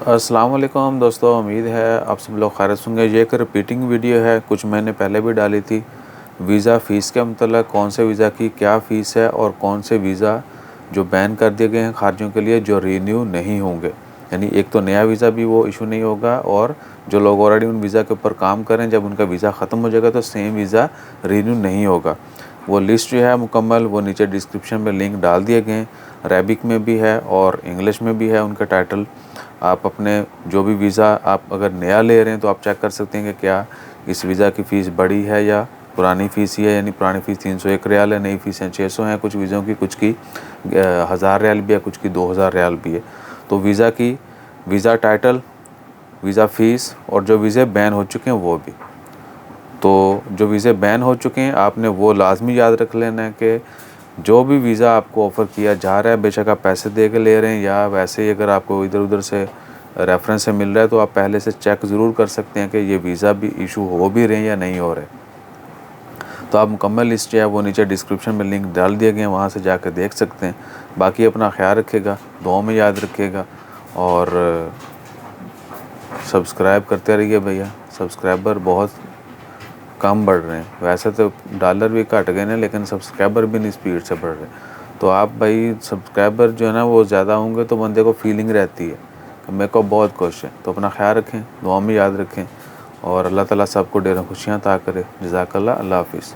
अस्सलाम वालेकुम दोस्तों, उम्मीद है आप सब लोग खैरियत से होंगे। ये एक रिपीटिंग वीडियो है, कुछ महीने पहले भी डाली थी। वीज़ा फ़ीस के मतलब कौन से वीज़ा की क्या फ़ीस है और कौन से वीज़ा जो बैन कर दिए गए हैं खारिजियों के लिए, जो रीन्यू नहीं होंगे। यानी एक तो नया वीज़ा भी वो इशू नहीं होगा, और जो लोग ऑलरेडी उन वीज़ा के ऊपर काम करें, जब उनका वीज़ा ख़त्म हो जाएगा तो सेम वीज़ा रीन्यू नहीं होगा। वो लिस्ट जो है मुकम्मल, वो नीचे डिस्क्रिप्शन में लिंक डाल दिए गए हैं। अरेबिक में भी है और इंग्लिश में भी है उनका टाइटल। आप अपने जो भी वीज़ा आप अगर नया ले रहे हैं तो आप चेक कर सकते हैं कि क्या इस वीज़ा की फ़ीस बढ़ी है या पुरानी फ़ीस ही है। यानी पुरानी फ़ीस 301 रियाल है, नई फ़ीसें 600 हैं कुछ वीज़ों की, कुछ की 1000 रियाल भी है, कुछ की 2000 रियाल भी है। तो वीज़ा की वीज़ा टाइटल, वीज़ा फ़ीस और जो वीज़े बैन हो चुके हैं वो भी। तो जो वीज़े बैन हो चुके हैं आपने वो लाजमी याद रख लेना है कि जो भी वीज़ा आपको ऑफ़र किया जा रहा है, बेशक आप पैसे दे के ले रहे हैं या वैसे ही अगर आपको इधर उधर से रेफरेंस से मिल रहा है, तो आप पहले से चेक ज़रूर कर सकते हैं कि ये वीज़ा भी इशू हो भी रहे हैं या नहीं हो रहे। तो आप मुकम्मल लिस्ट जो है वो नीचे डिस्क्रिप्शन में लिंक डाल दिए गए हैं, वहाँ से जाकर देख सकते हैं। बाकी अपना ख्याल रखिएगा, दुआओं में याद रखिएगा और सब्सक्राइब करते रहिए भैया। सब्सक्राइबर बहुत कम बढ़ रहे हैं, वैसे तो डॉलर भी घट गए हैं लेकिन सब्सक्राइबर भी नहीं स्पीड से बढ़ रहे। तो आप भाई सब्सक्राइबर जो है ना वो ज़्यादा होंगे तो बंदे को फीलिंग रहती है कि मेरे को बहुत खुश है। तो अपना ख्याल रखें, दुआ में याद रखें और अल्लाह ताला सबको ढेरों खुशियाँ अता करे। जज़ाकल्लाह, अल्लाह हाफ़िज़।